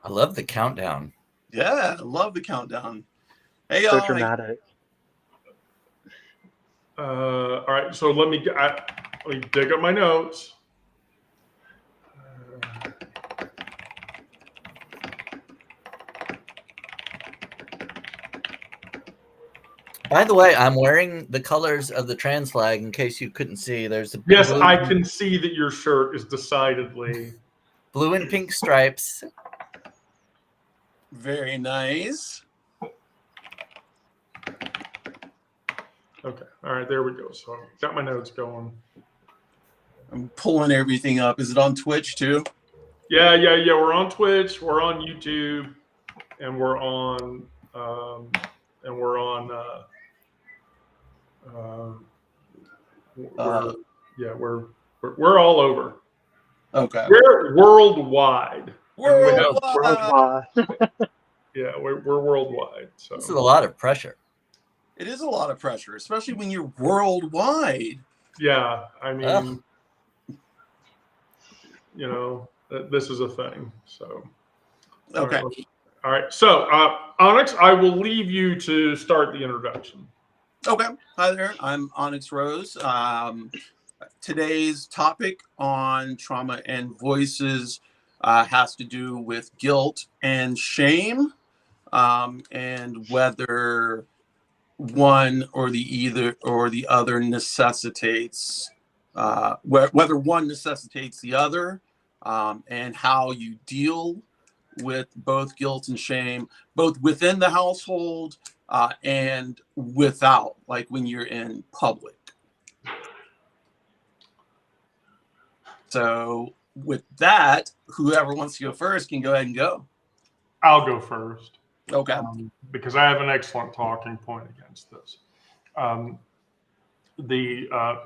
I love the countdown. Yeah, I love the countdown. Hey, So y'all. dramatic. All right, so let me dig up my notes. By the way, I'm wearing the colors of the trans flag in case you couldn't see. There's a Yes, blue, I can see that your shirt is decidedly blue and pink stripes. Very nice. okay. All right, there we go. So got my notes going. I'm pulling everything up. Is it on Twitch too? Yeah. We're on Twitch, we're on YouTube, and we're on we're all over. Okay. We're worldwide. Worldwide. Yeah, we're worldwide. So This is a lot of pressure. It is a lot of pressure, especially when you're worldwide. yeah, I mean, this is a thing. So Okay. All right. So Onyx, I will leave you to start the introduction. Okay. Hi there. I'm Onyx Rose. Today's topic on Trauma and Voices has to do with guilt and shame, and whether one or the other necessitates whether one necessitates the other, and how you deal with both guilt and shame, both within the household and without, like when you're in public. So with that, whoever wants to go first can go ahead and go. I'll go first. Okay. Because I have an excellent talking point against this. The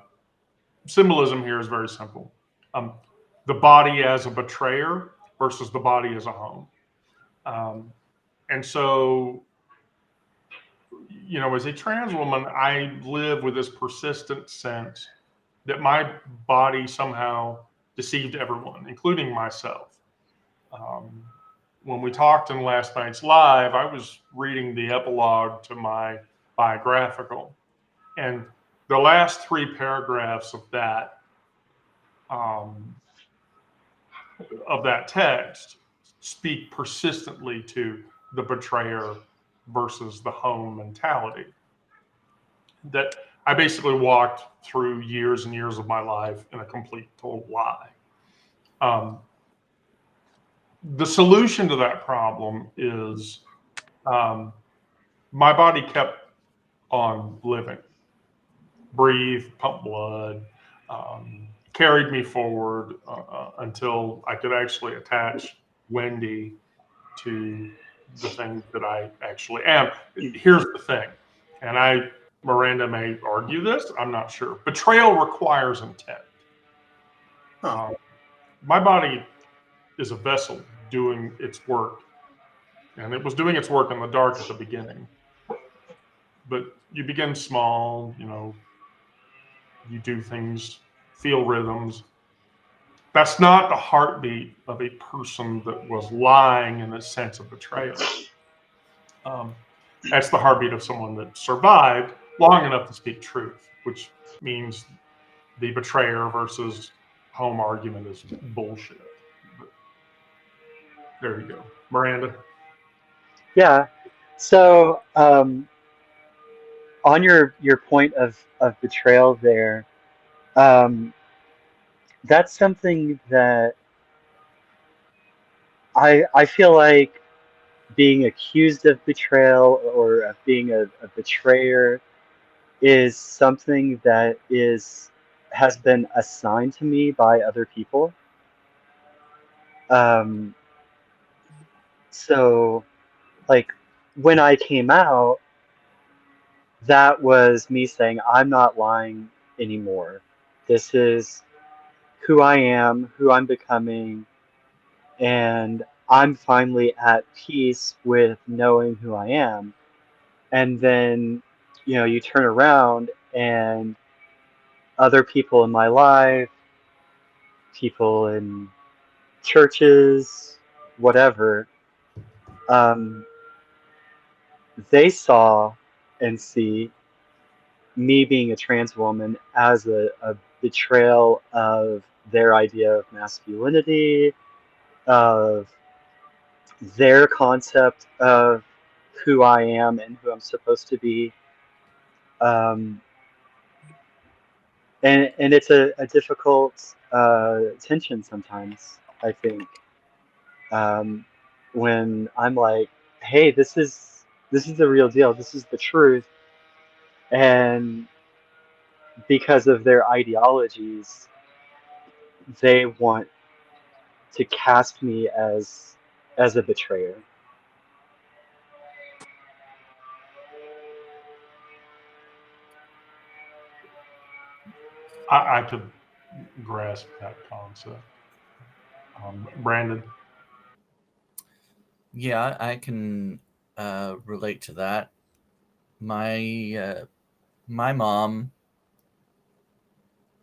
symbolism here is very simple. The body as a betrayer versus the body as a home. And so, as a trans woman, I live with this persistent sense that my body somehow deceived everyone, including myself. When we talked in last night's live, I was reading the epilogue to my biographical, and the last 3 paragraphs of that text speak persistently to the betrayer versus the home mentality. That I basically walked through years and years of my life in a complete total lie. The solution to that problem is my body kept on living, breathed, pumped blood, carried me forward until I could actually attach Wendy to the thing that I actually am. Here's the thing, and Miranda may argue this, I'm not sure. Betrayal requires intent. My body is a vessel doing its work, and it was doing its work in the dark at the beginning. But you begin small, you do things, feel rhythms. That's not the heartbeat of a person that was lying in a sense of betrayal. That's the heartbeat of someone that survived long enough to speak truth, which means the betrayer versus home argument is bullshit. But there you go. Miranda? Yeah. So on your point of betrayal there, that's something that I feel like being accused of betrayal or of being a betrayer is something that has been assigned to me by other people. So like when I came out, that was me saying, I'm not lying anymore. This is who I am, who I'm becoming, and I'm finally at peace with knowing who I am. And then, you turn around and other people in my life, people in churches, whatever, they saw and see me being a trans woman as a betrayal of their idea of masculinity, of their concept of who I am and who I'm supposed to be. Um, and it's a difficult tension sometimes, I think, when I'm like, hey, this is the real deal, this is the truth, and because of their ideologies, they want to cast me as a betrayer. I could grasp that concept. Brandon. Yeah, I can relate to that. My mom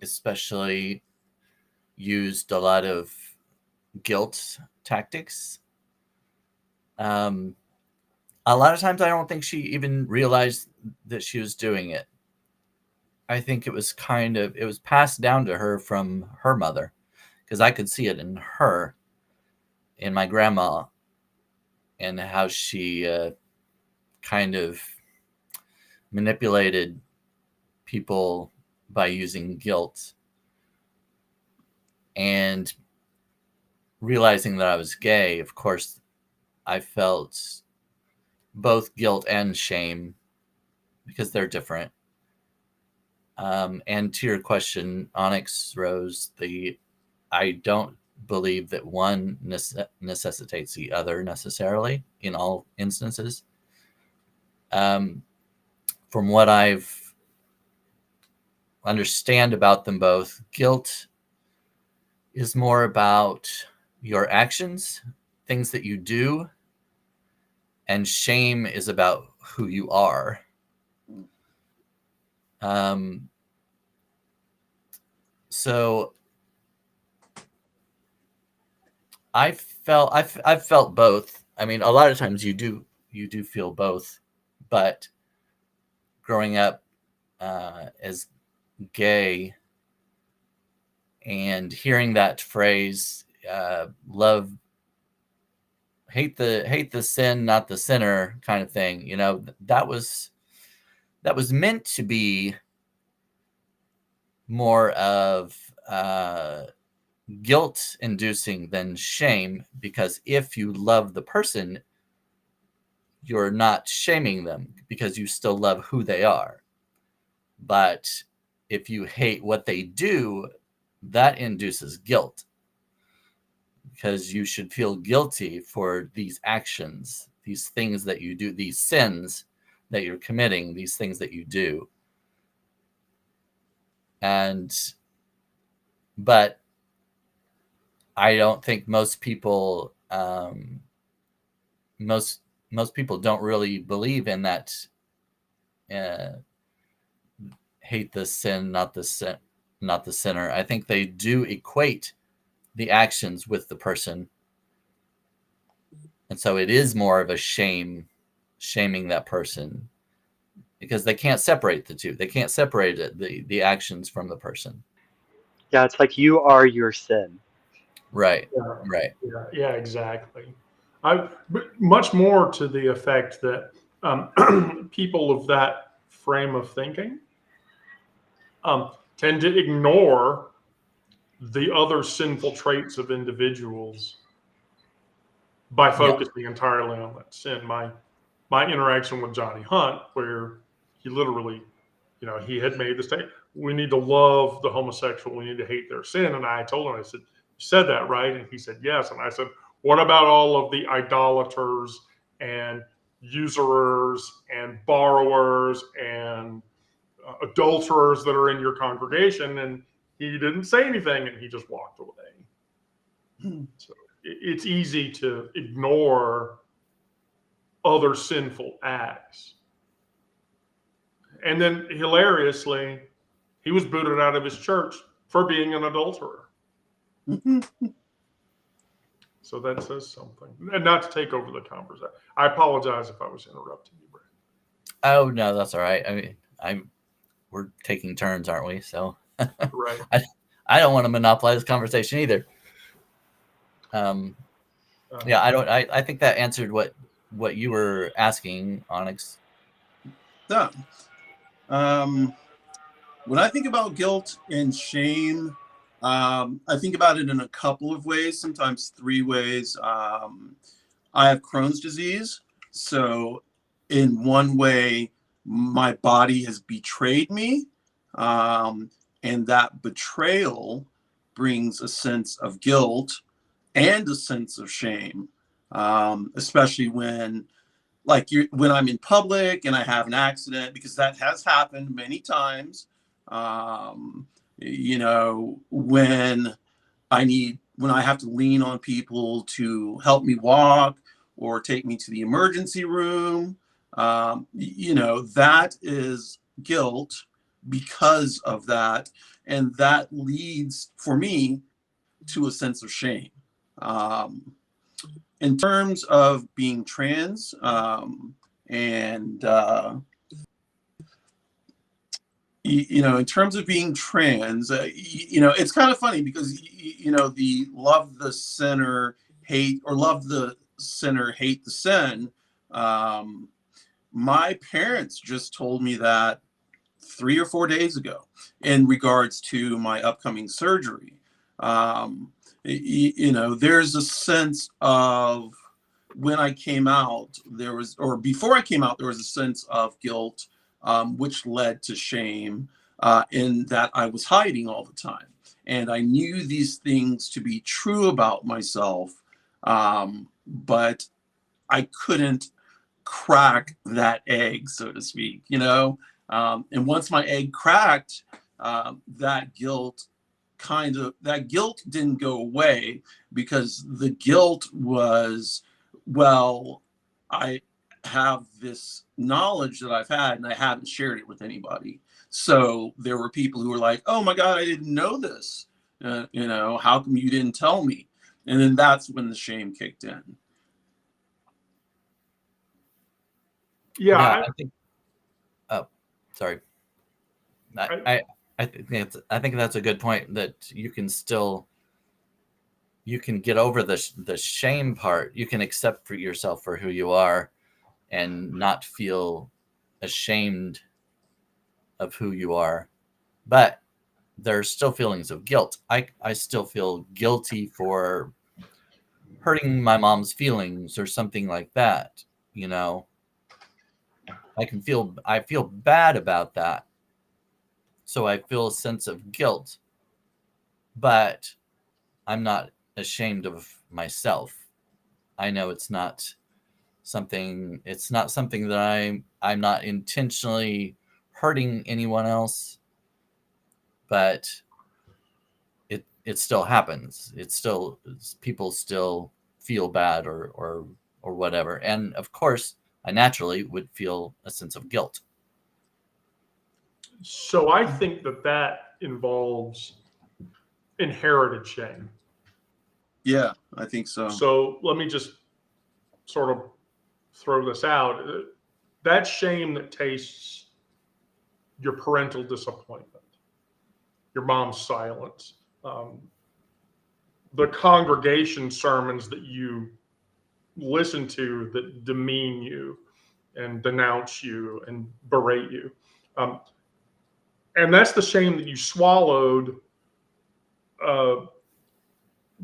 especially used a lot of guilt tactics. Um, a lot of times, I don't think she even realized that she was doing it. I think it was it was passed down to her from her mother, because I could see it in her, in my grandma, and how she kind of manipulated people by using guilt. And realizing that I was gay, of course, I felt both guilt and shame because they're different. And to your question, Onyx Rose, I don't believe that one necessitates the other necessarily in all instances. From what I've understand about them both, guilt is more about your actions, things that you do, and shame is about who you are. So I've felt both. I mean, a lot of times you do feel both, but growing up as gay and hearing that phrase, love, hate the sin, not the sinner, kind of thing. You know, that was meant to be more of guilt inducing than shame, because if you love the person, you're not shaming them because you still love who they are. But if you hate what they do, that induces guilt, because you should feel guilty for these actions, these things that you do, these sins that you're committing, these things that you do. But I don't think most people most people don't really believe in that hate the sin, not the sinner. I think they do equate the actions with the person, and so it is more of a shaming that person, because they can't separate the two. They can't separate it, the actions from the person. Yeah, it's like you are your sin. Right. Yeah, Right. yeah, exactly. But much more to the effect that people of that frame of thinking tend to ignore the other sinful traits of individuals by focusing entirely on that sin. My interaction with Johnny Hunt, where he literally, he had made the statement, we need to love the homosexual, we need to hate their sin. And I told him, I said, you said that, right? And he said, yes. And I said, what about all of the idolaters and usurers and borrowers and adulterers that are in your congregation? And he didn't say anything, and he just walked away. So it's easy to ignore other sinful acts. And then hilariously, he was booted out of his church for being an adulterer. So that says something. And not to take over the conversation. I apologize if I was interrupting you, Brad. Oh no, that's all right. I mean, we're taking turns, aren't we? So Right. I don't want to monopolize the conversation either. Yeah, I think that answered what you were asking, Onyx. Yeah. When I think about guilt and shame, I think about it in a couple of ways, sometimes three ways. I have Crohn's disease. So, in one way, my body has betrayed me. And that betrayal brings a sense of guilt and a sense of shame, especially when when I'm in public and I have an accident, because that has happened many times. You know, when I have to lean on people to help me walk or take me to the emergency room, you know, that is guilt because of that. And that leads for me to a sense of shame. In terms of being trans, and you know, in terms of being trans, you know, it's kind of funny because you know, the love the sinner, hate, or love the sinner, hate the sin. My parents just told me that 3 or 4 days ago in regards to my upcoming surgery. You know, there's a sense of, when I came out, or before I came out, there was a sense of guilt, which led to shame, in that I was hiding all the time. And I knew these things to be true about myself, but I couldn't crack that egg, so to speak, you know? And once my egg cracked, that guilt didn't go away, because the guilt was, well, I have this knowledge that I've had and I haven't shared it with anybody. So there were people who were like, oh my God, I didn't know this. You know, how come you didn't tell me? And then that's when the shame kicked in. Yeah. I think. Oh, sorry. I think that's a good point, that you can get over the shame part. You can accept for yourself for who you are and not feel ashamed of who you are. But there's still feelings of guilt. I still feel guilty for hurting my mom's feelings or something like that. You know, I feel bad about that. So I feel a sense of guilt, but I'm not ashamed of myself. I know it's not something that I'm not intentionally hurting anyone else, but it still happens. People still feel bad or whatever. And of course, I naturally would feel a sense of guilt. So I think that involves inherited shame. Yeah, I think so. So let me just sort of throw this out. That shame that tastes your parental disappointment, your mom's silence, the congregation sermons that you listen to that demean you and denounce you and berate you. And that's the shame that you swallowed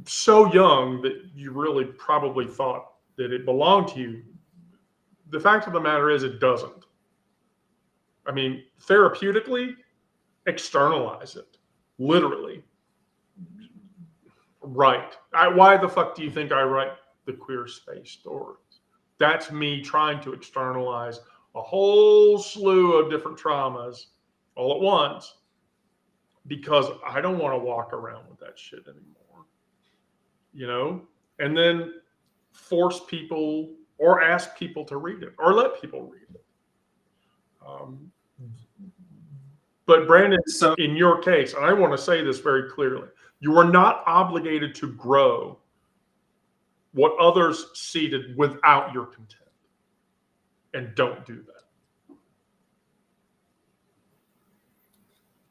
so young that you really probably thought that it belonged to you. The fact of the matter is, it doesn't. I mean, therapeutically, externalize it, literally. Right. Why the fuck do you think I write the queer space stories? That's me trying to externalize a whole slew of different traumas all at once, because I don't want to walk around with that shit anymore, you know? And then force people or ask people to read it or let people read it. But Brandon, So, in your case, and I want to say this very clearly, you are not obligated to grow what others seeded without your consent. And don't do that.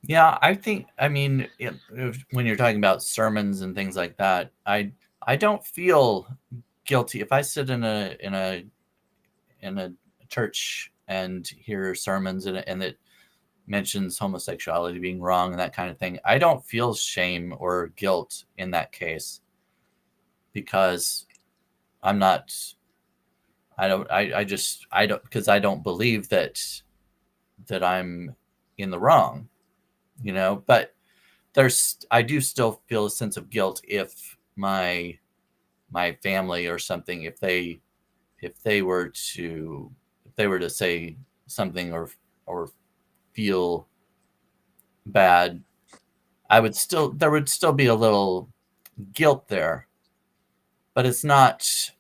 Yeah, I think, I mean, when you're talking about sermons and things like that, I don't feel guilty if I sit in a church and hear sermons and it mentions homosexuality being wrong and that kind of thing. I don't feel shame or guilt in that case because I'm not. I don't. I just. I don't, because I don't believe that I'm in the wrong. But I do still feel a sense of guilt if my family or something, if they were to say something or feel bad, there would still be a little guilt there, but it's not,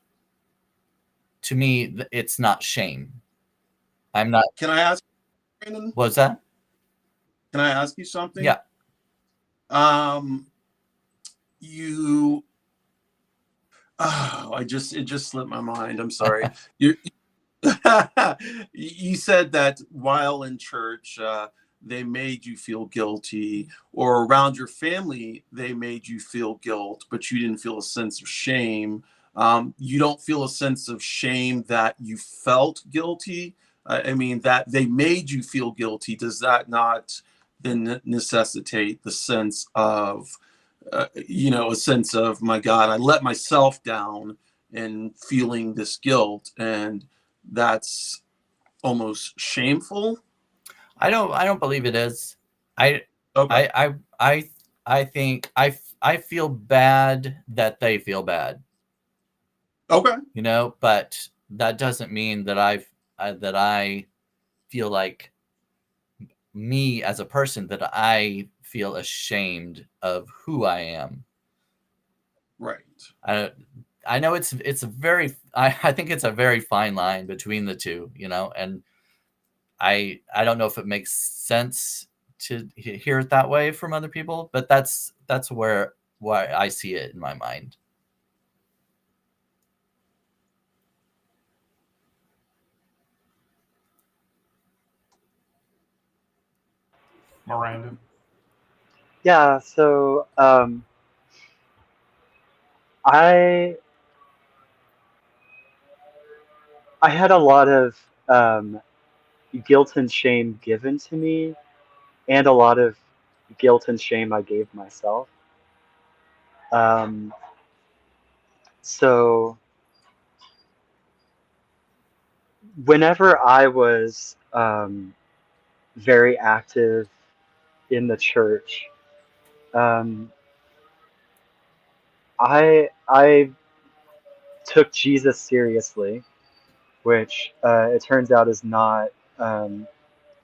to me, it's not shame. I'm not. Can I ask, Brandon? What's that? Can I ask you something? Yeah. You. Oh, it just slipped my mind. I'm sorry. You you said that while in church, they made you feel guilty, or around your family, they made you feel guilt, but you didn't feel a sense of shame. You don't feel a sense of shame that you felt guilty. I mean, that they made you feel guilty. Does that not then necessitate the sense of, a sense of, my God, I let myself down and feeling this guilt, and that's almost shameful? I don't believe it is. I Okay. I think I feel bad that they feel bad. Okay. But that doesn't mean that I feel like, me as a person, that I feel ashamed of who I am. Right. I know it's a very, I think it's a very fine line between the two, and I don't know if it makes sense to hear it that way from other people, but that's why I see it in my mind. Miranda. Yeah, so I had a lot of guilt and shame given to me, and a lot of guilt and shame I gave myself. Um, so whenever I was very active in the church, um, I took Jesus seriously, which it turns out is not um,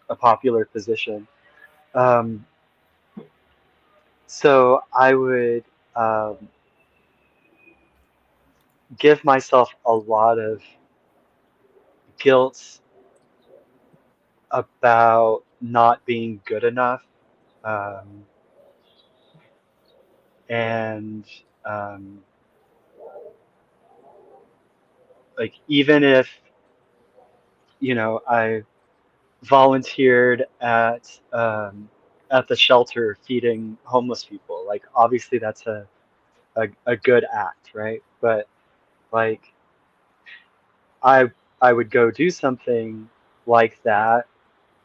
a popular position. Um, so I would um, give myself a lot of guilt about not being good enough, um, and um, like, even if I volunteered at the shelter feeding homeless people, like, obviously that's a good act, right? But like, I I would go do something like that,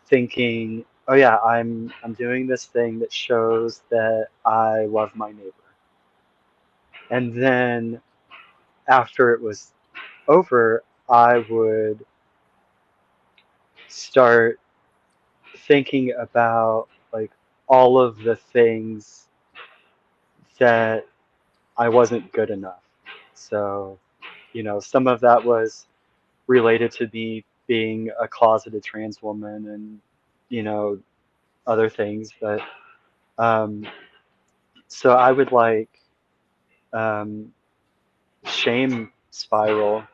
thinking, oh yeah, I'm doing this thing that shows that I love my neighbor. And then after it was over, I would start thinking about, like, all of the things that I wasn't good enough. So, some of that was related to me being a closeted trans woman, and other things. But so I would, like, um, shame spiral,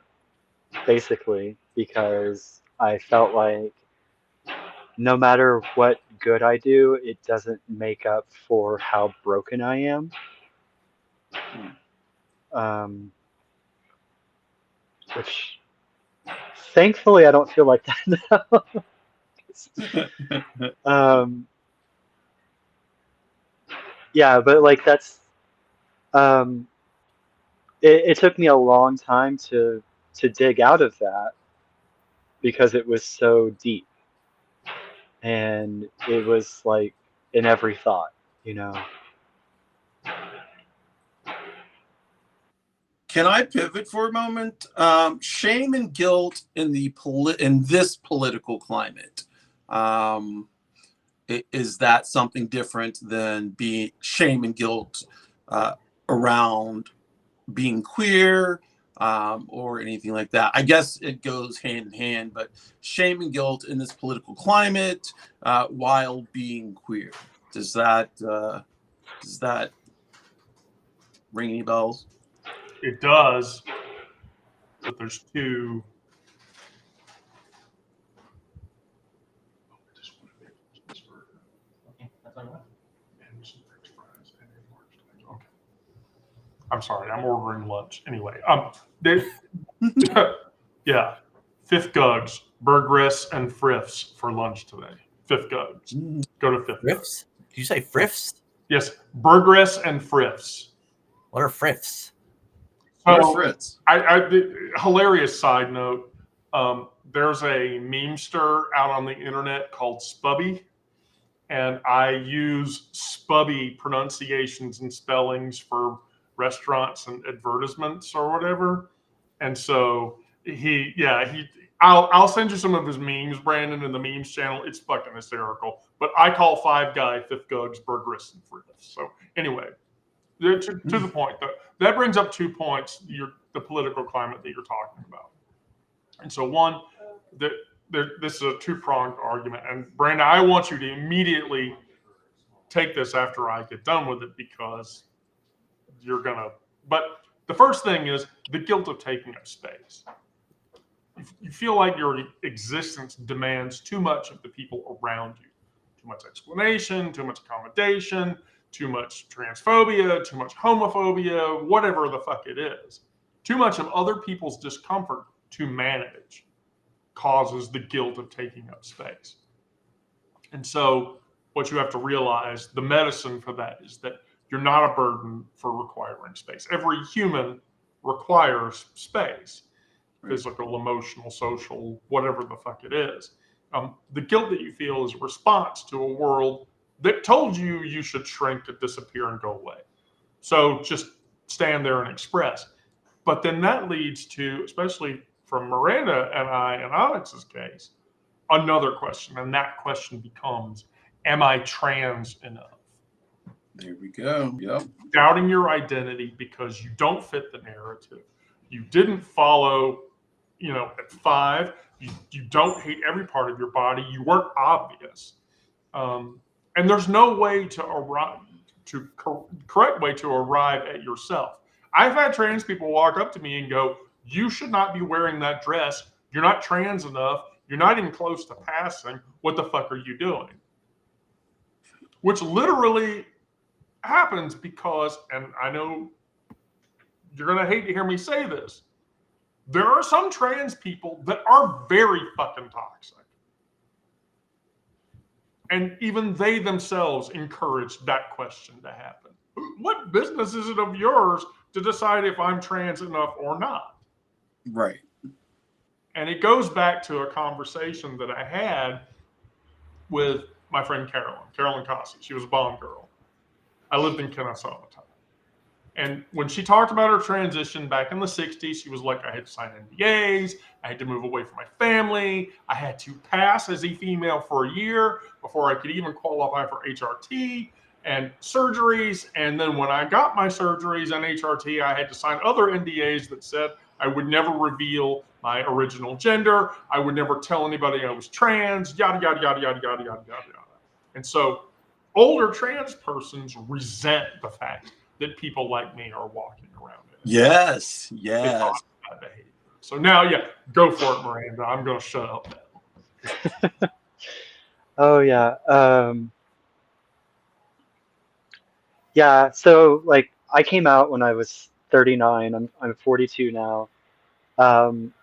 basically, because I felt like no matter what good I do, it doesn't make up for how broken I am. Um, which thankfully I don't feel like that now. Yeah, but like that's it took me a long time to dig out of that because it was so deep and it was like in every thought, you know. Can I pivot for a moment? Shame and guilt in in this political climate. Is that something different than being shame and guilt around being queer or anything like that? I guess it goes hand in hand, but shame and guilt in this political climate while being queer. Does that ring any bells? It does, but there's two. Okay. I'm sorry, I'm ordering lunch. Anyway, yeah, Fifth Gugs, Burgess and Friffs for lunch today. Fifth Gugs. Go to Fifth Gugs. Friffs? Did you say friffs? Yes, Burgess and Friffs. What are friffs? So, Fritz. Hilarious side note. There's a memester out on the internet called Spubby, and I use Spubby pronunciations and spellings for restaurants and advertisements or whatever. And so I'll send you some of his memes, Brandon, in the memes channel. It's fucking hysterical. But I call Five Guy Fifth Gugs, Burgess, and Fritters. So anyway, to the point, that brings up 2 points, the political climate that you're talking about. And so one, this is a two-pronged argument. And Brandon, I want you to immediately take this after I get done with it because you're going to, but the first thing is the guilt of taking up space. You feel like your existence demands too much of the people around you. Too much explanation, too much accommodation, too much transphobia, too much homophobia, whatever the fuck it is. Too much of other people's discomfort to manage causes the guilt of taking up space. And so what you have to realize, the medicine for that is that you're not a burden for requiring space. Every human requires space. Physical, emotional, social, whatever the fuck it is. The guilt that you feel is a response to a world that told you you should shrink and disappear and go away. So just stand there and express. But then that leads to, especially from Miranda and I and Onyx's case, another question. And that question becomes, am I trans enough? There we go. Yep. Doubting your identity because you don't fit the narrative. You didn't follow, at 5, you don't hate every part of your body. You weren't obvious. And there's no way to arrive, correct way to arrive at yourself. I've had trans people walk up to me and go, you should not be wearing that dress. You're not trans enough. You're not even close to passing. What the fuck are you doing? Which literally happens because, and I know you're going to hate to hear me say this, there are some trans people that are very fucking toxic. And even they themselves encourage that question to happen. What business is it of yours to decide if I'm trans enough or not? Right. And it goes back to a conversation that I had with my friend Carolyn Cossey. She was a Bond girl. I lived in Kennesaw at the time. And when she talked about her transition back in the 60s, she was like, I had to sign NDAs. I had to move away from my family. I had to pass as a female for a year before I could even qualify for HRT and surgeries. And then when I got my surgeries and HRT, I had to sign other NDAs that said I would never reveal my original gender. I would never tell anybody I was trans, yada, yada, yada, yada, yada, yada, yada. And so older trans persons resent the fact that people like me are walking around it. Yes. So now, go for it, Miranda. I'm going to shut up now. Oh, yeah. Yeah, so, like, I came out when I was 39. I'm 42 now. Um,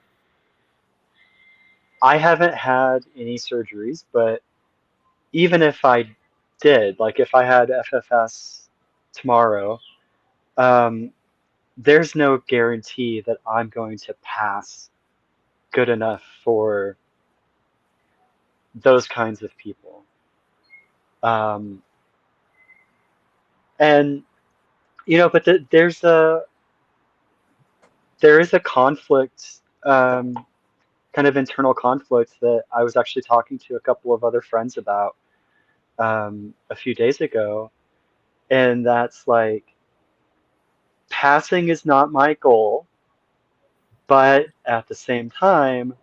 I haven't had any surgeries, but even if I did, like if I had FFS tomorrow, um, there's no guarantee that I'm going to pass good enough for those kinds of people. And but there is a conflict, kind of internal conflict that I was actually talking to a couple of other friends about a few days ago, and that's like passing is not my goal, but at the same time,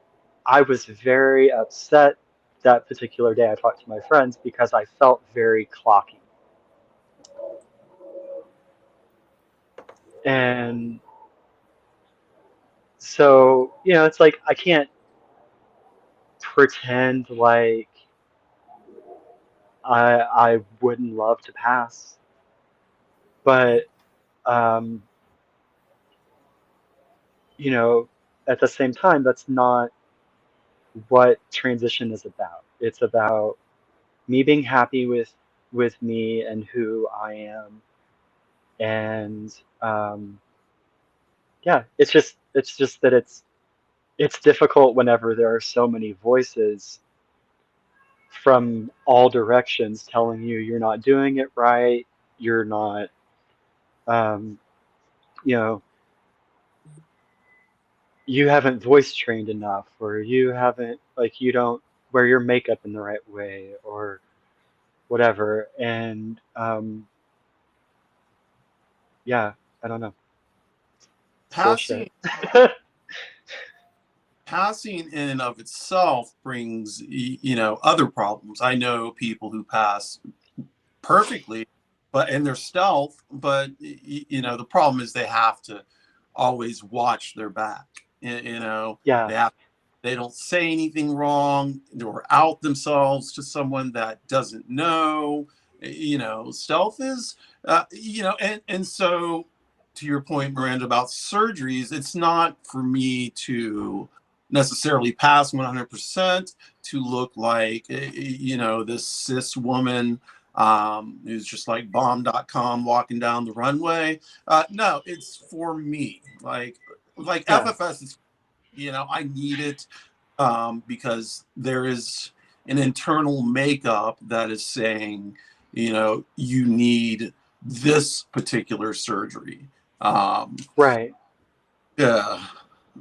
I was very upset that particular day I talked to my friends because I felt very clocky. And so, it's like I can't pretend like I wouldn't love to pass, but um, at the same time, that's not what transition is about. It's about me being happy with me and who I am, and yeah, it's just that it's difficult whenever there are so many voices from all directions telling you you're not doing it right, you're not, um, you know, you haven't voice trained enough, or you haven't, like, you don't wear your makeup in the right way, or whatever. And yeah, I don't know. It's Passing bullshit. passing in and of itself brings other problems. I know people who pass perfectly, but in their stealth, but the problem is they have to always watch their back. Yeah, They have they don't say anything wrong or out themselves to someone that doesn't know. Stealth is and so to your point, Miranda, about surgeries, it's not for me to necessarily pass 100% to look like this cis woman who's just like bomb.com walking down the runway. No, it's for me. Like yeah, FFS is, I need it because there is an internal makeup that is saying, you need this particular surgery. right. Yeah.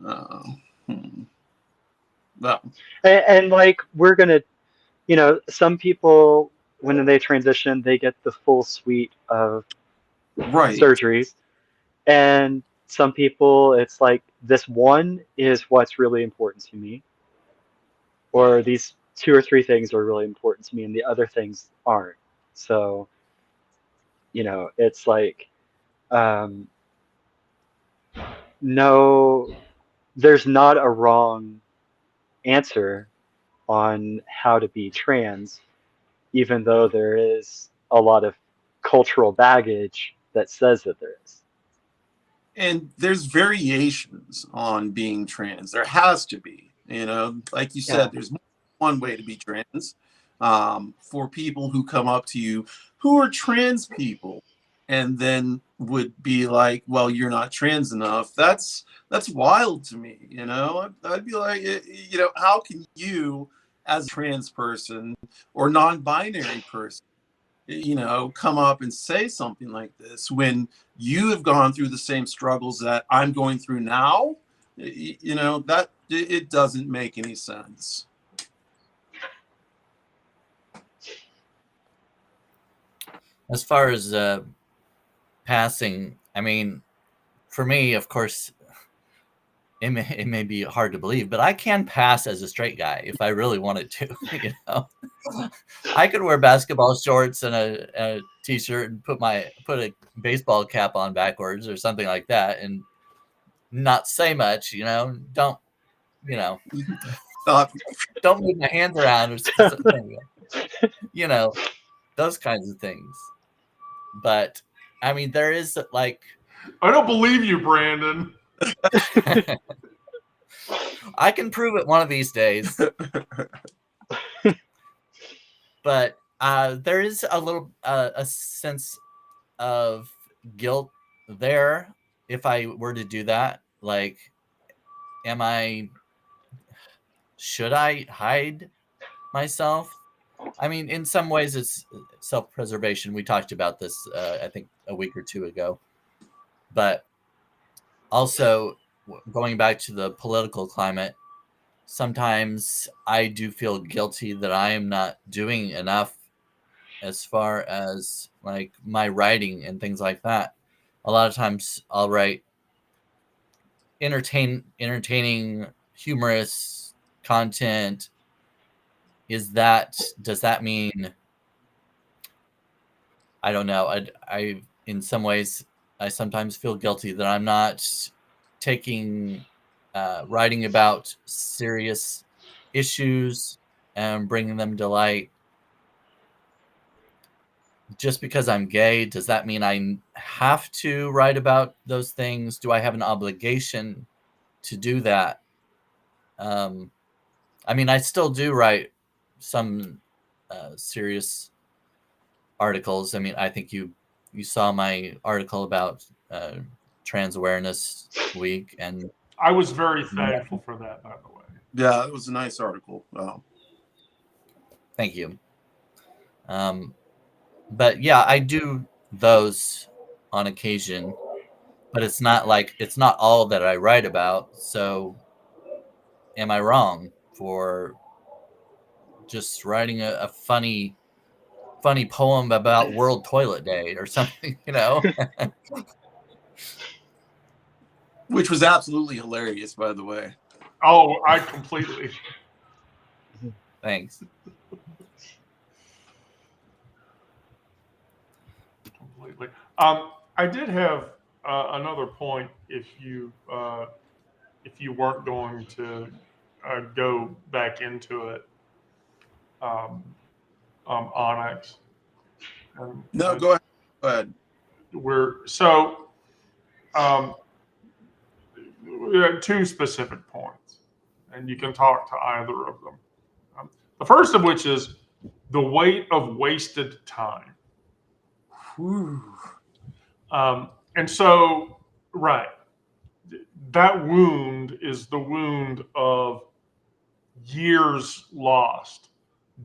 Uh, hmm. Well, And like we're gonna, some people when they transition, they get the full suite of right. surgeries, and some people it's like this one is what's really important to me, or these two or three things are really important to me, and the other things aren't. So, it's like, um, no, there's not a wrong answer on how to be trans, even though there is a lot of cultural baggage that says that there is. And there's variations on being trans. There has to be, like you Yeah, said, there's one way to be trans. For people who come up to you who are trans people and then would be like, well, you're not trans enough. That's wild to me. I'd be like, how can you as a trans person or non-binary person come up and say something like this when you have gone through the same struggles that I'm going through now? That it doesn't make any sense. As far as passing, I mean, for me, of course, it may be hard to believe, but I can pass as a straight guy if I really wanted to. I could wear basketball shorts and a t-shirt and put a baseball cap on backwards or something like that, and not say much. Don't you know? Uh, Don't move my hands around or something. Those kinds of things. But I mean, there is like I don't believe you, Brandon. I can prove it one of these days. But there is a little a sense of guilt there if I were to do that. Like, should I hide myself? I mean, in some ways, it's self-preservation. We talked about this, I think, a week or two ago. But also, going back to the political climate, sometimes I do feel guilty that I am not doing enough as far as like my writing and things like that. A lot of times I'll write entertaining, humorous content. Does that mean, I don't know. I in some ways I sometimes feel guilty that I'm not taking writing about serious issues and bringing them to light. Just because I'm gay, does that mean I have to write about those things? Do I have an obligation to do that? I mean, I still do write some serious articles. I mean, I think you saw my article about Trans Awareness Week, and I was very thankful for that, by the way. Yeah, it was a nice article. thank you. But yeah, I do those on occasion, but it's not all that I write about. So am I wrong for just writing a funny poem about World Toilet Day or something, Which was absolutely hilarious, by the way. Oh, I completely. Thanks. Completely. I did have another point. If you weren't going to go back into it, Onyx. No, go ahead. Go ahead. We have two specific points, and you can talk to either of them. The first of which is the weight of wasted time. Whew. And so, right, that wound is the wound of years lost,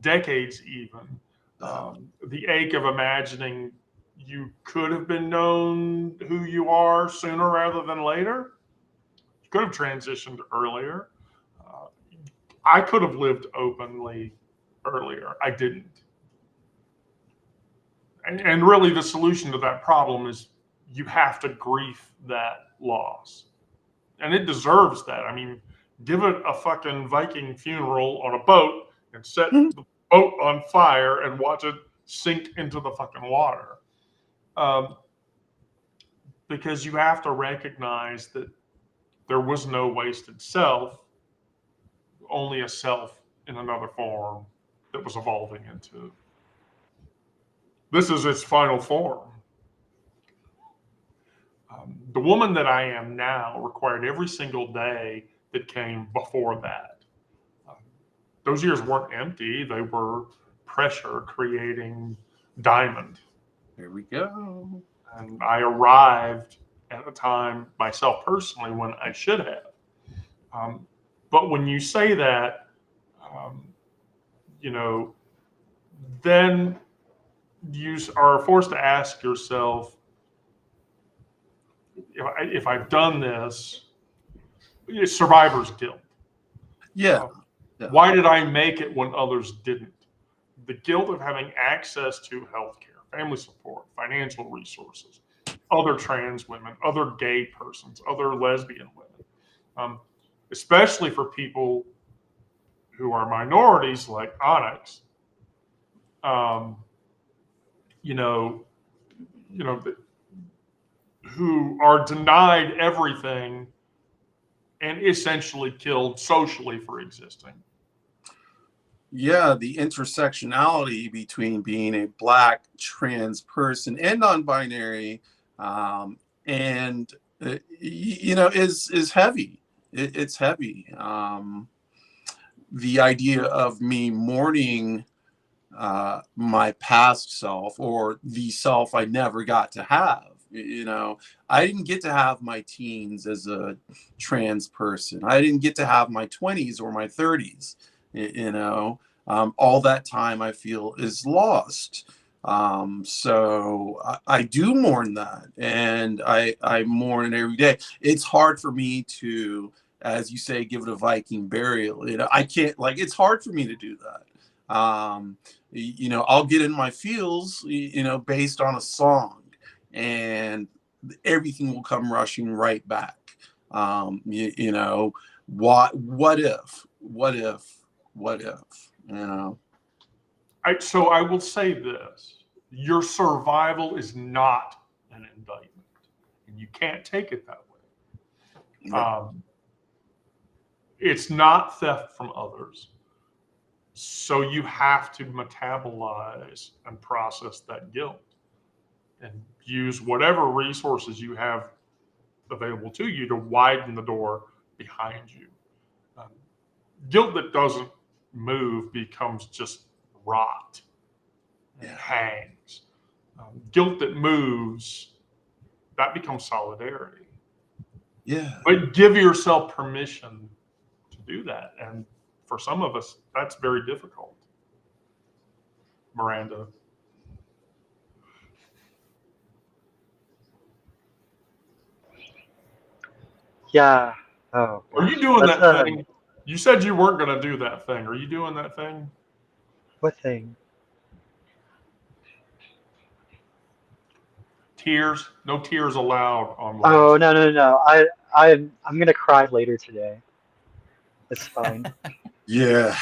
decades even. The ache of imagining you could have been known who you are sooner rather than later. You could have transitioned earlier. I could have lived openly earlier. I didn't. And really, the solution to that problem is you have to grieve that loss. And it deserves that. I mean, give it a fucking Viking funeral on a boat and set the boat on fire and watch it sink into the fucking water. Because you have to recognize that there was no wasted self, only a self in another form that was evolving into. This is its final form. The woman that I am now required every single day that came before that. Those years weren't empty. They were pressure creating diamond. Here we go. And I arrived at a time myself personally when I should have. But when you say that, then you are forced to ask yourself, if I've done this, it's survivor's guilt. Yeah. Why did I make it when others didn't? The guilt of having access to healthcare, family support, financial resources, other trans women, other gay persons, other lesbian women, especially for people who are minorities like Onyx, who are denied everything and essentially killed socially for existing. Yeah, the intersectionality between being a Black trans person and non-binary, is heavy. It's heavy. The idea of me mourning my past self, or the self I never got to have. You know, I didn't get to have my teens as a trans person. I didn't get to have my 20s or my 30s. You know, all that time I feel is lost. So I do mourn that, and I mourn it every day. It's hard for me to, as you say, give it a Viking burial. You know, I can't, like, it's hard for me to do that. You know, I'll get in my feels, you know, based on a song, and everything will come rushing right back. You know, what if, you know? So I will say this: your survival is not an indictment, and you can't take it that way. It's not theft from others. So you have to metabolize and process that guilt and use whatever resources you have available to you to widen the door behind you. Um, Guilt that doesn't move becomes just rot and hangs. Guilt that moves, that becomes solidarity. Yeah. But give yourself permission to do that. And for some of us, that's very difficult. Miranda. Yeah. Oh Are gosh. you doing That's that thing? You said you weren't going to do that thing. Are you doing that thing? what thing? Tears? No tears allowed on live. Oh no. I'm gonna cry later today. It's fine. Yeah.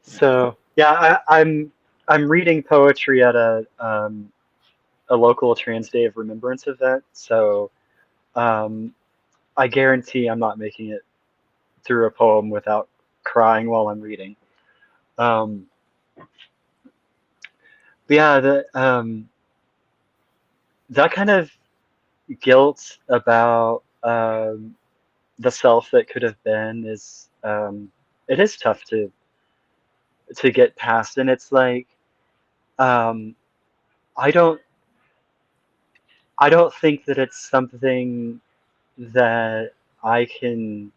So yeah, I'm reading poetry at a local Trans Day of Remembrance event. So um, I guarantee I'm not making it through a poem without crying while I'm reading. Um, but yeah, that kind of guilt about the self that could have been is it is tough to get past, and it's like um, I don't I don't think that it's something that I can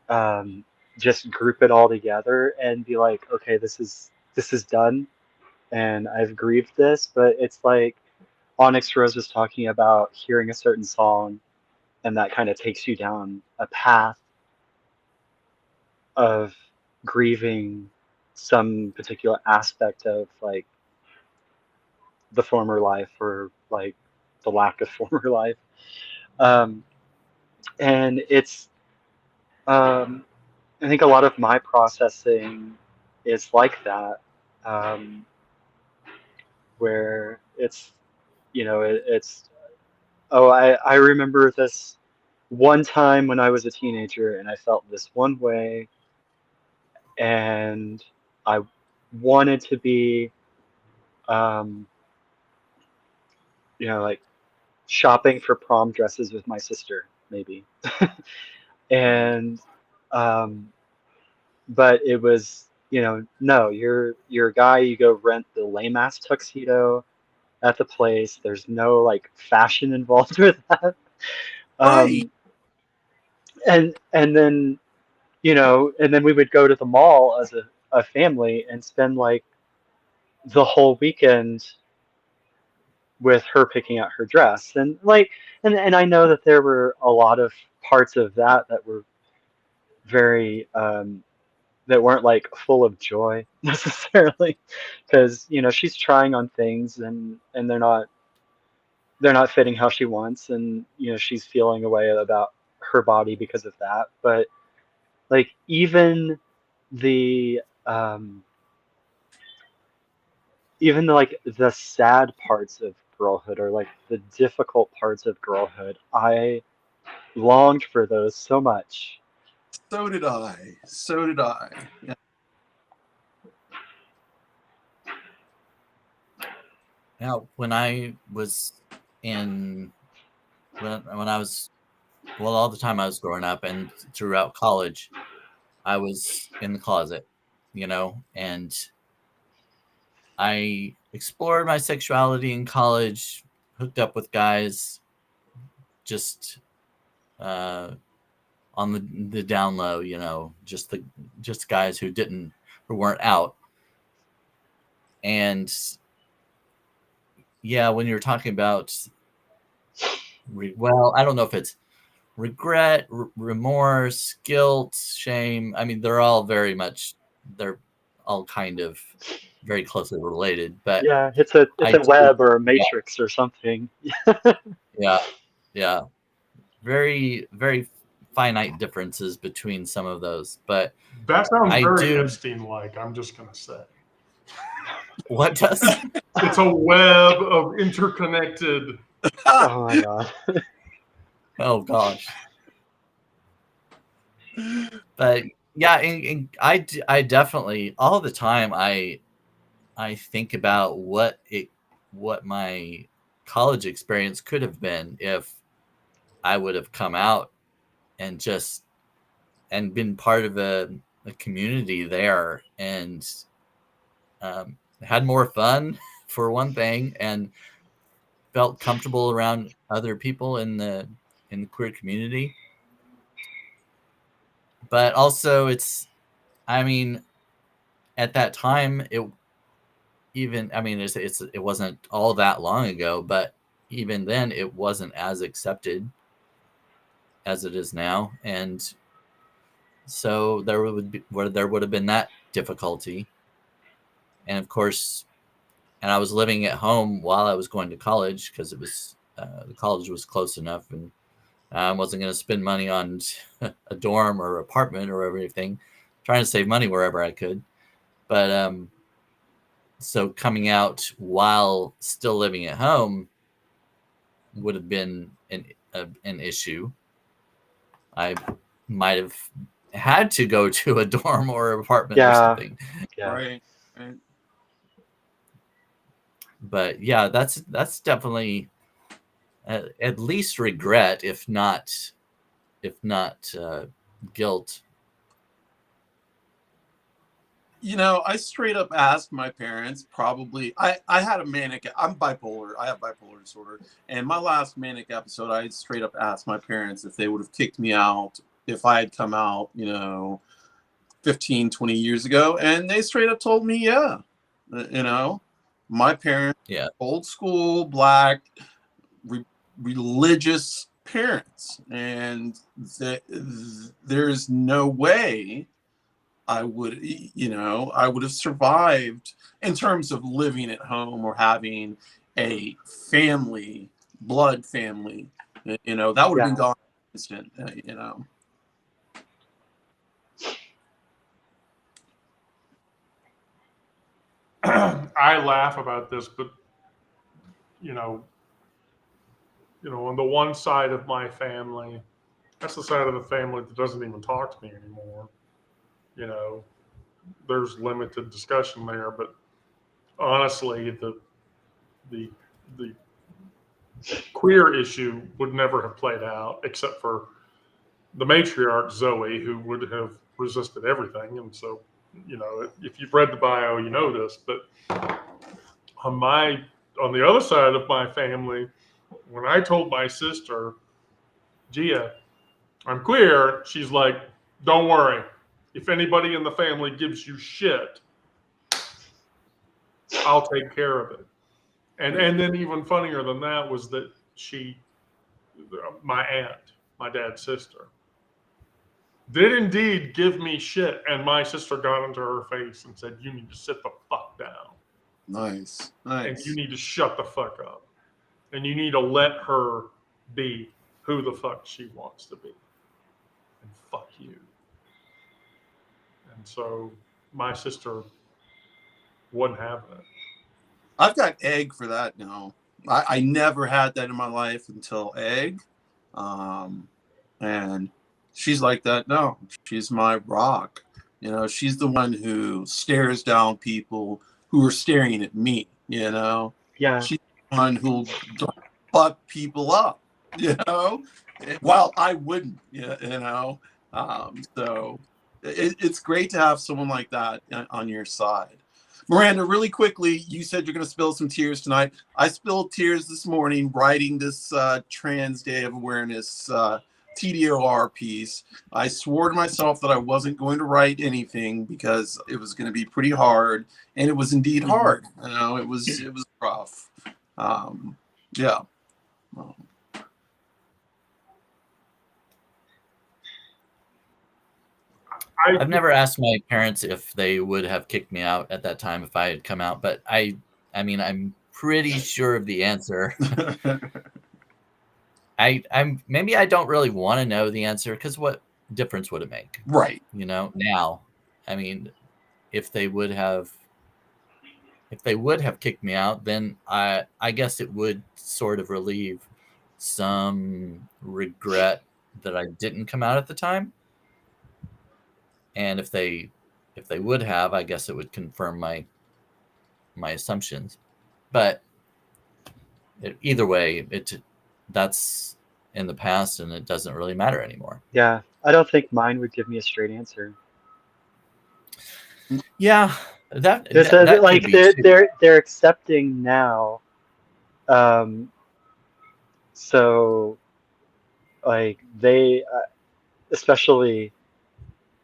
um, just group it all together and be like, okay, this is done, and I've grieved this. But it's like Onyx Rose was talking about hearing a certain song, and that kind of takes you down a path of grieving some particular aspect of like the former life, or like the lack of former life. Um, and it's um, I think a lot of my processing is like that, um, where it's, it's, oh, I remember this one time when I was a teenager and I felt this one way, and I wanted to be, um, like shopping for prom dresses with my sister, maybe. And, um, but it was, no, you're a guy, you go rent the lame ass tuxedo at the place. There's no like fashion involved with that. Right. Um, and then, and then we would go to the mall as a family and spend like the whole weekend with her picking out her dress. And like, and I know that there were a lot of parts of that were very, that weren't like full of joy necessarily, because she's trying on things, and they're not fitting how she wants, and she's feeling a way about her body because of that. But like the um like the sad parts of girlhood, or like the difficult parts of girlhood, I longed for those so much. So did I. So did I. Yeah. Now, when I was in when I was well, all the time I was growing up and throughout college, I was in the closet, and I explored my sexuality in college, hooked up with guys, just on the down low, just guys who weren't out. And yeah, when you're talking about, well, I don't know if it's regret, remorse, guilt, shame. I mean, they're all kind of very closely related, but Yeah, it's a web or a matrix or something. Yeah. Very, very finite differences between some of those, but that sounds very Epstein-like. I'm just gonna say. What does? It's a web of interconnected. Oh my god. Oh gosh. But yeah, and I definitely all the time I think about what my college experience could have been if I would have come out and been part of a community there, and had more fun for one thing, and felt comfortable around other people in the queer community. But also it at that time, it wasn't all that long ago, but even then it wasn't as accepted as it is now. And so there would have been that difficulty. And of course, and I was living at home while I was going to college, because it was the college was close enough, and I wasn't going to spend money on a dorm or apartment or everything, trying to save money wherever I could. But so coming out while still living at home would have been an issue. I might have had to go to a dorm or apartment or something. Yeah. Right. But yeah, that's definitely at least regret, if not guilt. I straight up asked my parents, probably, I had I'm bipolar. I have bipolar disorder. And my last manic episode, I straight up asked my parents if they would have kicked me out if I had come out, 15, 20 years ago. And they straight up told me, yeah. My parents, old school, Black, religious parents. And there's no way I would have survived in terms of living at home or having a family, blood family. That would have been gone instant. I laugh about this, but on the one side of my family, that's the side of the family that doesn't even talk to me anymore. There's limited discussion there, but honestly, the queer issue would never have played out except for the matriarch Zoe, who would have resisted everything. And so, if you've read the bio, you know this. But on the other side of my family, when I told my sister, Gia, I'm queer, she's like, don't worry. If anybody in the family gives you shit, I'll take care of it. And then even funnier than that was that my aunt, my dad's sister, did indeed give me shit. And my sister got into her face and said, you need to sit the fuck down. Nice. And you need to shut the fuck up. And you need to let her be who the fuck she wants to be. And fuck you. And so my sister wouldn't have that. I've got egg for that now. I never had that in my life until egg. And she's like that now. She's my rock. She's the one who stares down people who are staring at me, Yeah. She's the one who'll fuck people up, While I wouldn't, so it's great to have someone like that on your side. Miranda, really quickly, you said you're going to spill some tears tonight. I spilled tears this morning writing this Trans Day of Awareness TDOR piece. I swore to myself that I wasn't going to write anything because it was going to be pretty hard, and it was indeed hard. It was rough. Yeah. I've never asked my parents if they would have kicked me out at that time if I had come out, but I mean, I'm pretty sure of the answer. I'm maybe I don't really want to know the answer because what difference would it make? Right. Now, I mean, if they would have kicked me out, then I guess it would sort of relieve some regret that I didn't come out at the time. And if they would have, I guess it would confirm my assumptions. But either way, that's in the past, and it doesn't really matter anymore. Yeah, I don't think mine would give me a straight answer. Yeah, that like could be too. they're accepting now. So like they, especially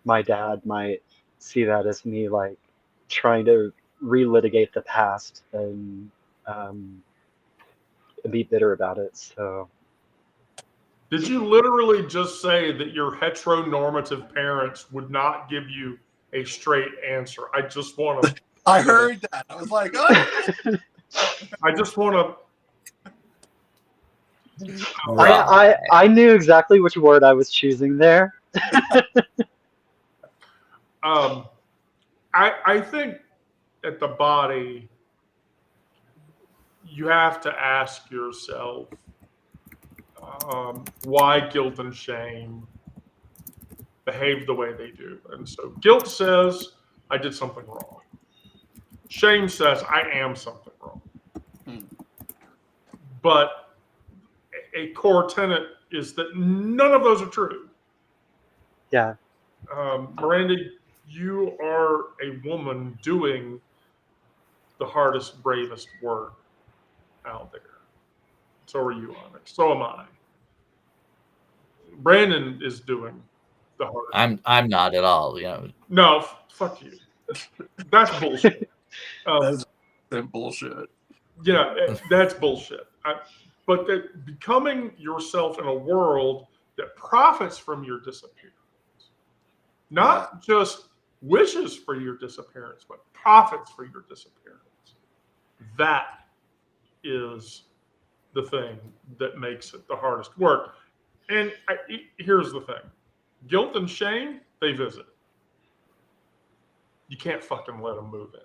my dad, might see that as me like trying to relitigate the past and be bitter about it. So Did you literally just say that your heteronormative parents would not give you a straight answer? I just want to. I heard that. I was like, oh. I just want to. I knew exactly which word I was choosing there. I think at the body, you have to ask yourself why guilt and shame behave the way they do. And so guilt says, I did something wrong. Shame says, I am something wrong. But a core tenet is that none of those are true. Yeah. Miranda, you are a woman doing the hardest, bravest work out there. So are you, Onyx. So am I. Brandon is doing the hardest. I'm not at all. No, fuck you. That's bullshit. That's bullshit. Yeah, that's bullshit. But that becoming yourself in a world that profits from your disappearance, not just wishes for your disappearance, but profits for your disappearance. That is the thing that makes it the hardest work. And here's the thing. Guilt and shame, they visit. You can't fucking let them move in.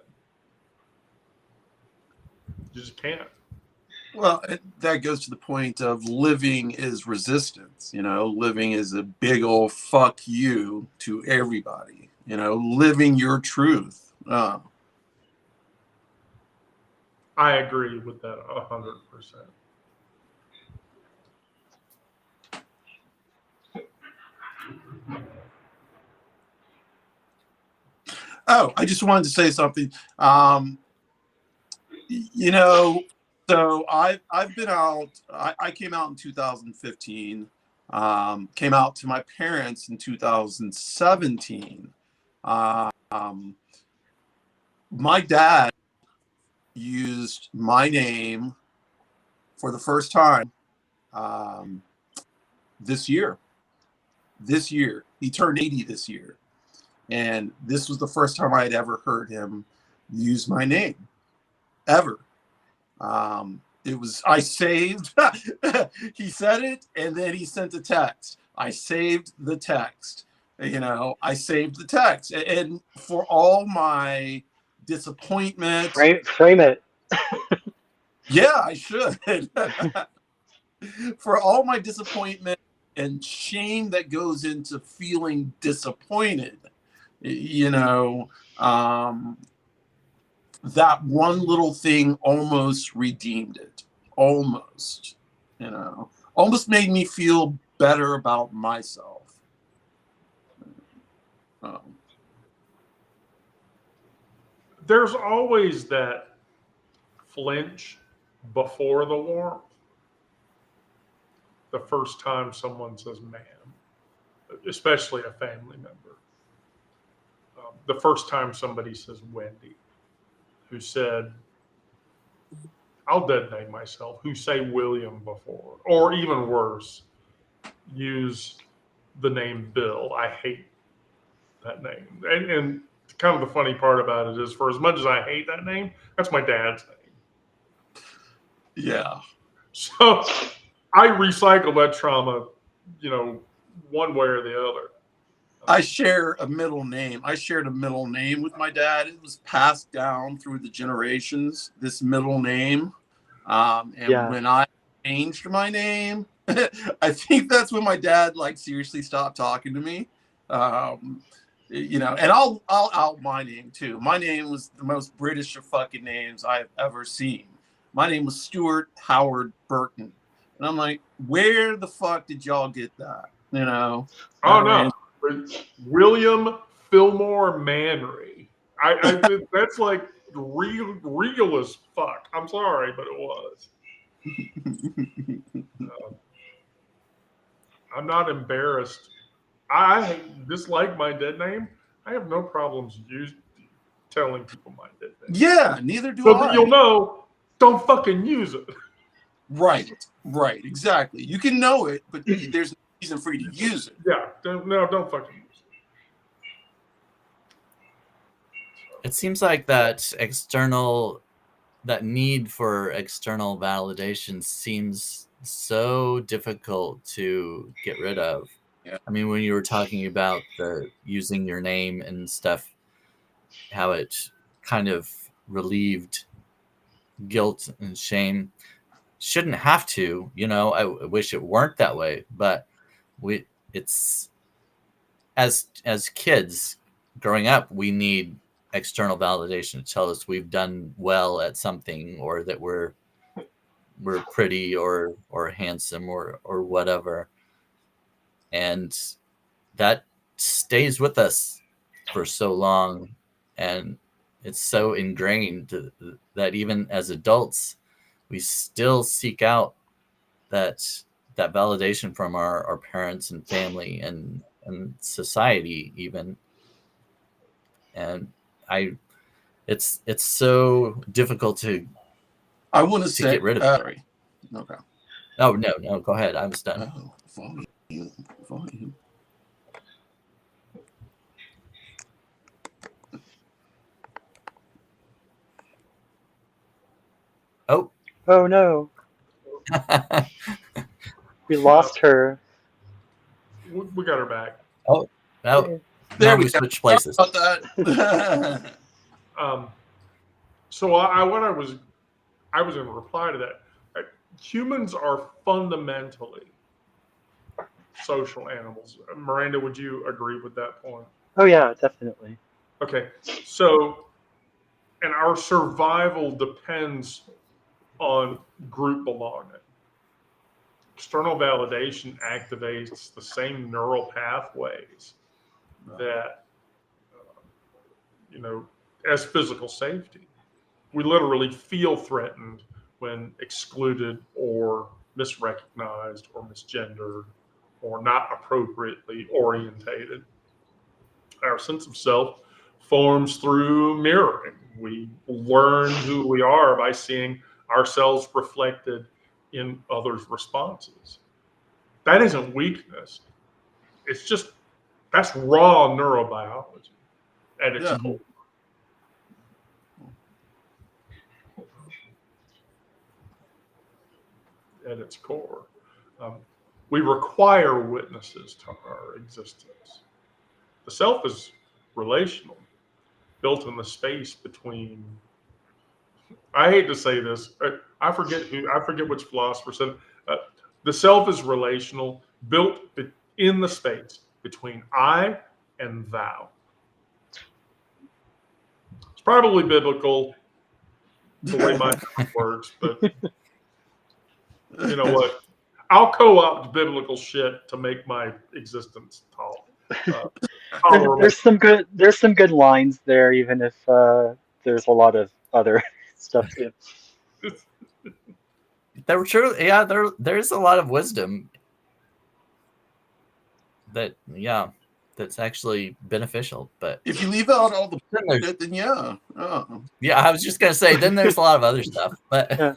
You just can't. Well, that goes to the point of living is resistance. Living is a big old fuck you to everybody. Living your truth. I agree with that 100%. Oh, I just wanted to say something. So I've been out. I came out in 2015. Came out to my parents in 2017. My dad used my name for the first time this year. He turned 80 this year. And this was the first time I had ever heard him use my name, ever. It was, I saved, he said it, and then he sent a text. I saved the text. I saved the text. And for all my disappointment. Frame it. Yeah, I should. For all my disappointment and shame that goes into feeling disappointed, that one little thing almost redeemed it. Almost made me feel better about myself. There's always that flinch before the warmth. The first time someone says "ma'am," especially a family member. The first time somebody says "Wendy," who said, I'll dead name myself, who say William before, or even worse, use the name Bill. I hate that name. And kind of the funny part about it is, for as much as I hate that name, that's my dad's name. Yeah. So I recycle that trauma, one way or the other. I share a middle name. I shared a middle name with my dad. It was passed down through the generations, this middle name. When I changed my name, I think that's when my dad seriously stopped talking to me. And I'll out my name too. My name was the most British of fucking names I've ever seen. My name was Stuart Howard Burton. And I'm like, where the fuck did y'all get that? Oh, no. William Fillmore Manry. That's like real as fuck. I'm sorry, but it was. I'm not embarrassed. I dislike my dead name. I have no problems telling people my dead name. Yeah, neither do so I. That you'll know, don't fucking use it. Right, exactly. You can know it, but there's no reason for you to use it. Yeah, don't fucking use it. It seems like that need for external validation seems so difficult to get rid of. Yeah. I mean, when you were talking about the using your name and stuff, how it kind of relieved guilt and shame, shouldn't have to, I wish it weren't that way, but it's as kids growing up, we need external validation to tell us we've done well at something, or that we're pretty or handsome or whatever, and that stays with us for so long, and it's so ingrained that even as adults we still seek out that validation from our parents and family and society even. And it's so difficult to I want to say get rid of. Sorry. Okay. Oh no, go ahead. I was done. Oh, volume. Oh no. We lost her. We got her back. Oh, There we switched places. About that. So I was in reply to that. Humans are fundamentally social animals. Miranda, would you agree with that point? Oh yeah, definitely. Okay, so, and our survival depends on group belonging. External validation activates the same neural pathways that, as physical safety. We literally feel threatened when excluded or misrecognized or misgendered or not appropriately orientated. Our sense of self forms through mirroring. We learn who we are by seeing ourselves reflected in others' responses. That isn't weakness. It's just, that's raw neurobiology at its core. At its core. We require witnesses to our existence. The self is relational, built in the space between, I hate to say this, I forget which philosopher said, the self is relational, built in the space between I and thou. It's probably biblical the way my works, but you know what? I'll co-opt biblical shit to make my existence tolerable. There's some good lines there, even if there's a lot of other stuff too. There's a lot of wisdom that's actually beneficial. But If you leave out all the then there's, shit, then yeah. Oh. yeah, I was just gonna say, then there's a lot of other stuff. But Yeah.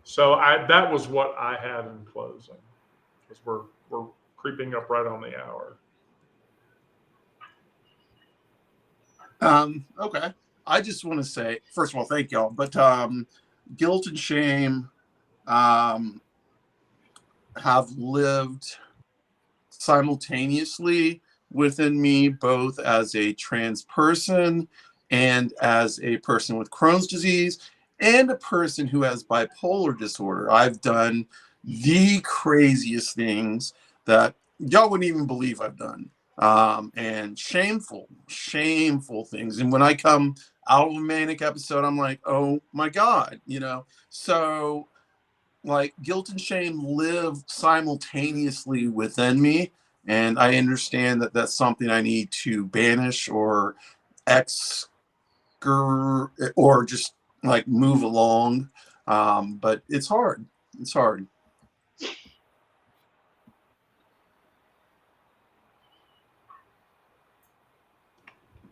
So that was what I had in closing, because we're creeping up right on the hour. Okay. I just want to say, first of all, thank y'all. But guilt and shame have lived simultaneously within me, both as a trans person and as a person with Crohn's disease and a person who has bipolar disorder. I've done the craziest things that y'all wouldn't even believe I've done. And shameful things. And when I come out of a manic episode, I'm like, oh my God, so like guilt and shame live simultaneously within me. And I understand that that's something I need to banish or or just like move along. But it's hard. It's hard.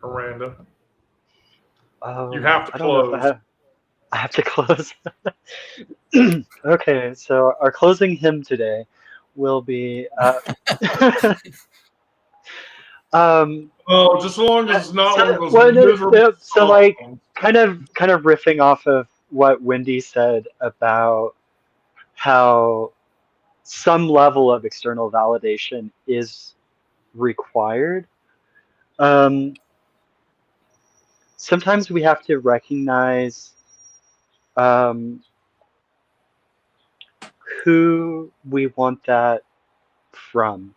Miranda, Oh, you have to I don't know if close. I have to close. Okay, so our closing hymn today will be Oh, just as long as it's not one of those well, miserable so like songs. kind of riffing off of what Wendy said about how some level of external validation is required. Sometimes we have to recognize who we want that from.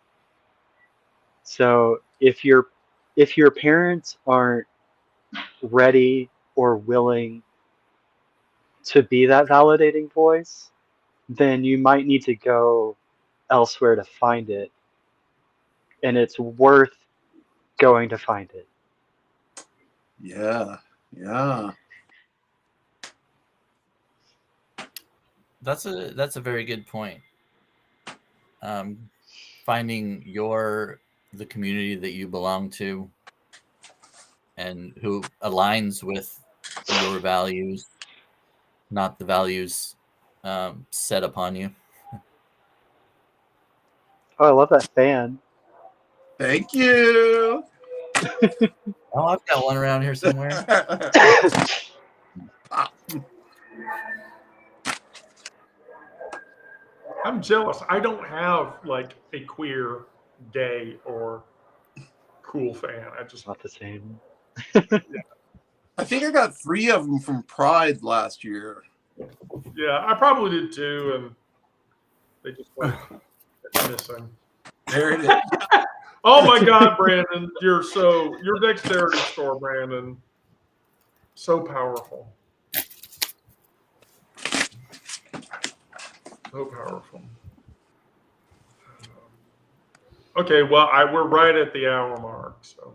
So if your parents aren't ready or willing to be that validating voice, then you might need to go elsewhere to find it. And it's worth going to find it. Yeah. Yeah. that's a very good point. Finding the community that you belong to and who aligns with your values, not the values set upon you. Oh, I love that fan. Thank you. Oh, I've got one around here somewhere. I'm jealous. I don't have like a queer, gay, or cool fan. I just Not the same. I think I got 3 of them from Pride last year. Yeah, I probably did too, and they just went missing. There it is. Oh my God, Brandon, your dexterity score, Brandon, so powerful, so powerful. Okay, well, we're right at the hour mark. So,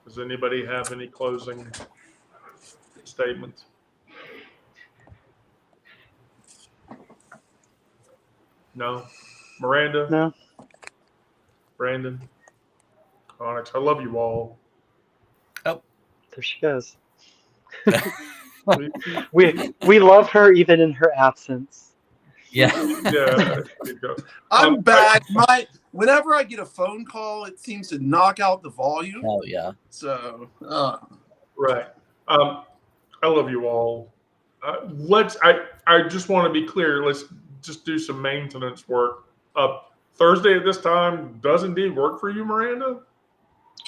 does anybody have any closing statements? No, Miranda. No. Brandon, Onyx, I love you all. Oh, There she goes. we love her even in her absence. yeah. Yeah, there you go. I'm back. Whenever I get a phone call, it seems to knock out the volume. Oh yeah. So, right. I love you all. I just want to be clear. Let's just do some maintenance work. Thursday at this time does indeed work for you, Miranda?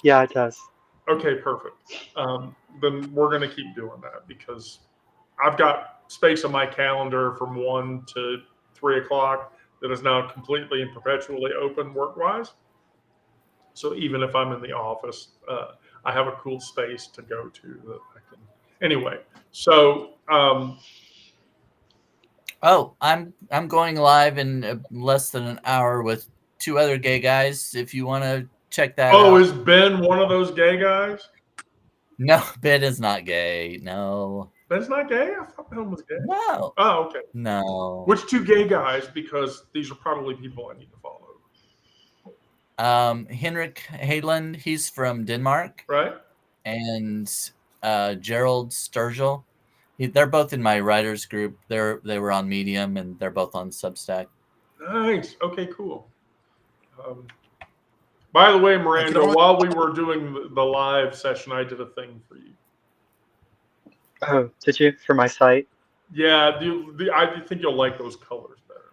Yeah, it does. Okay, perfect. Then we're going to keep doing that because I've got space on my calendar from 1 to 3 o'clock that is now completely and perpetually open work-wise. So even if I'm in the office, I have a cool space to go to that I can Anyway, so Oh, I'm going live in less than an hour with 2 other gay guys. If you want to check that out. is Ben one of those gay guys? No, Ben is not gay. No. Ben's not gay? I thought Ben was gay. No. Oh, okay. No. Which 2 gay guys? Because these are probably people I need to follow. Henrik Hayland, he's from Denmark. Right? And Gerald Sturgill. They're both in my writers group. They were on Medium, and they're both on Substack. Nice. Okay, cool. By the way, Miranda, while we were doing the live session, I did a thing for you. Oh, did you? For my site? Yeah, I think you'll like those colors better.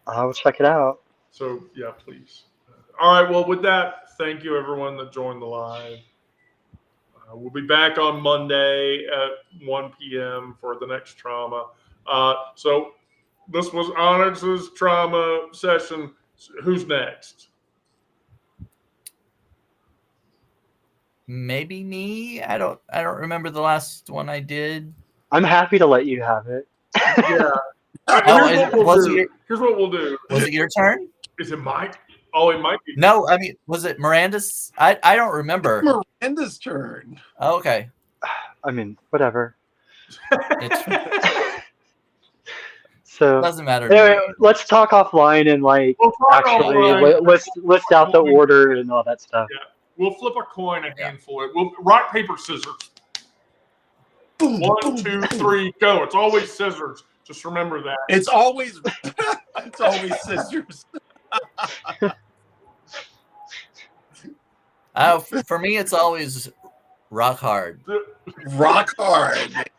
I'll check it out. So, yeah, please. All right, well, with that, thank you, everyone that joined the live. We'll be back on Monday at 1 p.m. for the next trauma. So this was Onyx's trauma session. Who's next? Maybe me. I don't remember the last one I did. I'm happy to let you have it. Yeah. Here's what we'll do. Was it your turn? Is it Mike? Oh, it might be. No, I mean, was it Miranda's? I don't remember. Miranda's turn. Oh, okay. I mean, whatever. It So doesn't matter. To anyway, me. let's talk offline and like We'll talk actually offline. list out the order and all that stuff. Yeah. We'll flip a coin, a handful. We'll rock, paper, scissors. Boom, 1, boom, 2, boom. 3, go. It's always scissors. Just remember that. It's always scissors. For me, it's always rock hard. Rock hard.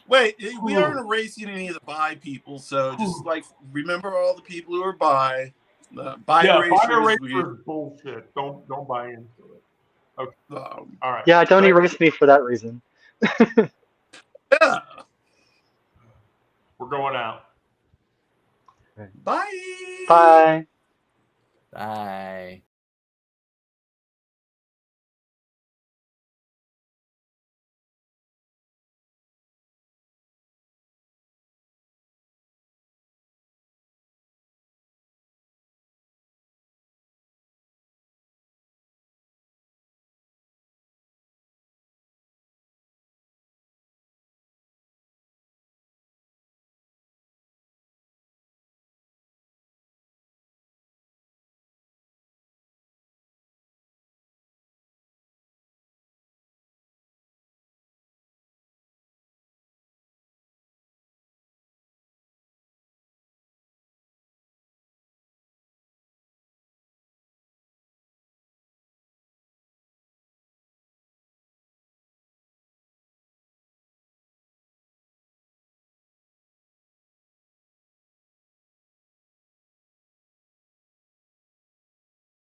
Wait, we aren't erasing any of the bi people, so just like remember all the people who are bi. Bi erasure is bullshit. Don't buy into it. Okay. All right. Yeah, don't erase me for that reason. Yeah. We're going out. Bye. Bye. Bye.